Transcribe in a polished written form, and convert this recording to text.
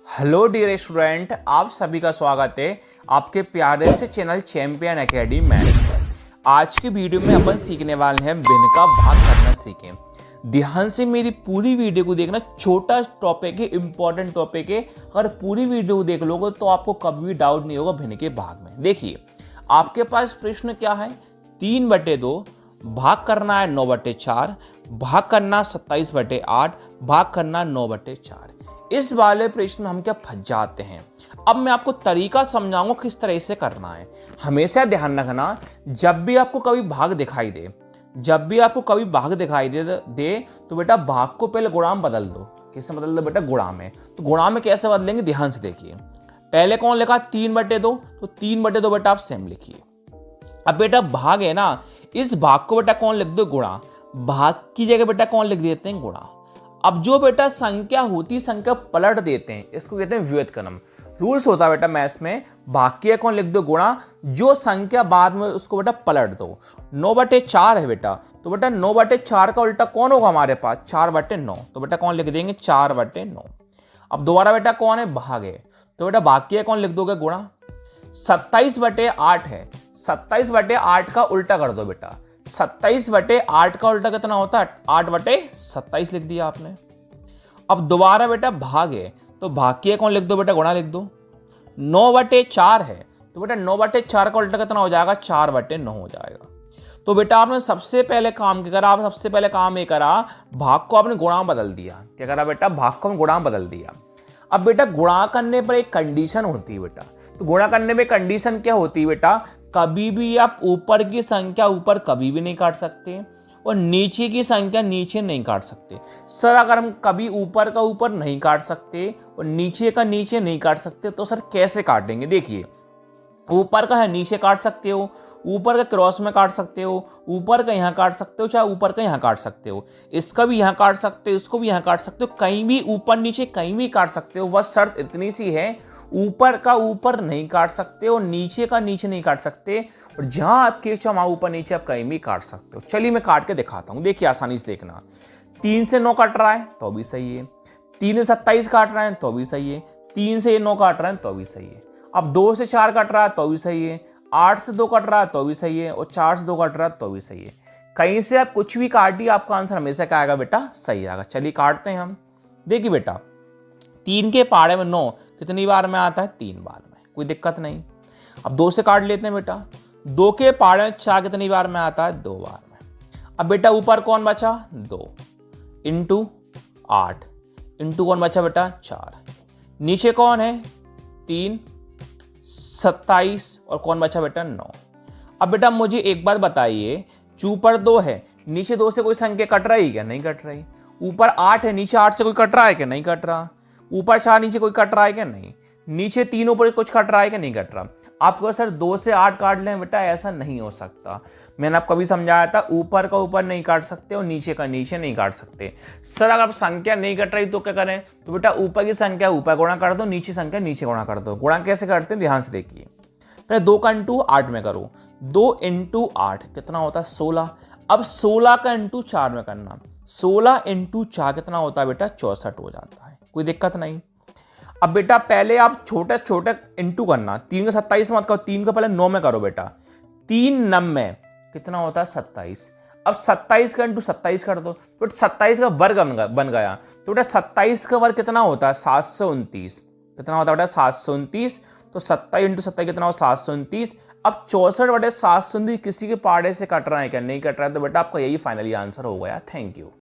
Hello dear student, आप सभी का स्वागत है आपके प्यारे से चैनल चैंपियन एकेडमी मैथ्स पर। आज की वीडियो में अपन सीखने वाले हैं भिन्न का भाग करना सीखें। ध्यान से मेरी पूरी वीडियो को देखना, छोटा टॉपिक है, इंपॉर्टेंट टॉपिक है। अगर पूरी वीडियो को देख लोगे तो आपको कभी भी डाउट नहीं होगा भिन्न के भाग में। देखिए आपके पास प्रश्न क्या है, 3/2 भाग करना है 9/4, भाग करना 27/8, भाग करना 9/4। इस वाले प्रश्न में हम क्या फंस जाते हैं। अब मैं आपको तरीका समझाऊंगा किस तरह से करना है। हमेशा ध्यान रखना, जब भी आपको कभी भाग दिखाई दे, तो बेटा भाग को पहले गुणा में बदल दो। किससे बदल दो बेटा? गुणा में। तो गुणा में कैसे बदलेंगे, ध्यान से देखिए। पहले कौन लिखा? 3/2, तो 3/2 बेटा आप सेम लिखिए। अब बेटा भाग है ना, इस भाग को बेटा कौन लिख दो? गुणा। भाग की जगह बेटा कौन लिख देते हैं? गुणा। अब जो बेटा संख्या होती, संख्या पलट देते हैं, इसको कहते हैं व्युत्क्रम। रूल्स होता है बेटा मैथ्स में, भाग की कौन लिख दो? गुणा। जो संख्या बाद में उसको बेटा पलट दो। 9/4 है बेटा, तो बेटा 9/4 का उल्टा कौन होगा हमारे पास? 4/9। तो बेटा कौन लिख देंगे? 4/9। अब दोबारा बेटा कौन है? भाग है, तो बेटा भाग की कौन लिख दोगे? गुणा। 27/8 है, 27/8 का उल्टा कर दो बेटा। 27/8 का उल्टा कितना होता है? 8/27 लिख दिया आपने। अब दोबारा बेटा भाग है, तो भाग की कौन लिख दो बेटा? गुणा लिख दो। 9/4 है, तो बेटा 9/4 का उल्टा कितना हो जाएगा? 4/9 हो जाएगा। तो बेटा आपने सबसे पहले काम क्या करा? सबसे पहले काम ये करा, भाग को आपने गुणा में बदल दिया। क्या करा बेटा? भाग को हम गुणा में बदल दिया। अब बेटा गुणा करने पर एक कंडीशन होती है बेटा। तो गुणा करने में कंडीशन क्या होती है बेटा? कभी भी आप ऊपर की संख्या ऊपर कभी भी नहीं काट सकते और नीचे की संख्या नीचे नहीं काट सकते। सर अगर हम कभी ऊपर का ऊपर नहीं काट सकते और नीचे का नीचे नहीं काट सकते तो सर कैसे काटेंगे? देखिए, ऊपर का है नीचे काट सकते हो, ऊपर का क्रॉस में काट सकते हो, ऊपर का यहाँ काट सकते हो, चाहे ऊपर का यहाँ काट सकते हो, इसका भी यहाँ काट सकते हो, इसको भी यहाँ काट सकते हो, कहीं भी ऊपर नीचे कहीं भी काट सकते हो। बस शर्त इतनी सी है, ऊपर का ऊपर नहीं काट सकते और नीचे का नीचे नहीं काट सकते, और जहां आपके वहां ऊपर नीचे आप कहीं भी काट सकते हो। चलिए मैं काट के दिखाता हूं, देखिए आसानी से देखना। 3 से 9 काट रहा है तो भी सही है, 3 से 27 काट रहा है तो भी सही है, 3 से 9 काट रहा है तो भी सही है। अब 2 से 4 काट रहा है तो भी सही है, 8 से 2 काट रहा है तो भी सही है, और 4 से 2 काट रहा है तो भी सही है। कहीं से आप कुछ भी काटिए, आपका आंसर हमेशा क्या आएगा बेटा? सही आएगा। चलिए काटते हैं हम। देखिए बेटा 3 के पाड़े में 9 कितनी बार में आता है? 3 बार में, कोई दिक्कत नहीं। अब 2 से काट लेते हैं बेटा। 2 के पाड़े में 4 कितनी बार में आता है? 2 बार में। अब बेटा ऊपर कौन बचा? 2 इंटू 8 इंटू कौन बचा बेटा? 4। नीचे कौन है? 3, 27 और कौन बचा बेटा? 9। अब बेटा मुझे एक बात बताइए, ऊपर 2 है, नीचे 2 से कोई संख्या कट रही क्या? नहीं कट रही। ऊपर 8 है, नीचे 8 से कोई कट रहा है क्या? नहीं कट रहा। ऊपर 4 नीचे कोई कट रहा है क्या? नहीं। नीचे 3 ऊपर कुछ कट रहा है क्या? नहीं कट रहा। आपको सर 2 से 8 काट लें बेटा, ऐसा नहीं हो सकता। मैंने आपको अभी समझाया था, ऊपर का ऊपर नहीं काट सकते और नीचे का नीचे नहीं काट सकते। सर अगर संख्या नहीं कट रही तो क्या करें? तो बेटा ऊपर की संख्या ऊपर गुणा कर दो, नीचे संख्या नीचे गुणा कर दो। गुणा कैसे करते हैं ध्यान से देखिए। पहले 2 का इंटू 8 में करो, 2 इंटू 8 कितना होता है? 16। अब 16 का इंटू 4 में करना, 16 इंटू 4 कितना होता है बेटा? 64 हो जाता है, कोई दिक्कत नहीं। अब बेटा पहले आप छोटे छोटे इंटू करना, 3 का 27 मत करो, 3 का पहले 9 में करो बेटा। 3 9 में कितना होता है? 27। अब 27 का इंटू 27 कर दो, तो 27 का वर्ग बन गया। तो बेटा 27 का वर्ग कितना होता है? 729। कितना होता है बेटा? 729। तो 27 इंटू 27 कितना हो? 729। अब 64/729 किसी के पाड़े से कट रहा है क्या? नहीं कट रहा है, तो बेटा आपका यही फाइनली आंसर हो गया। Thank you.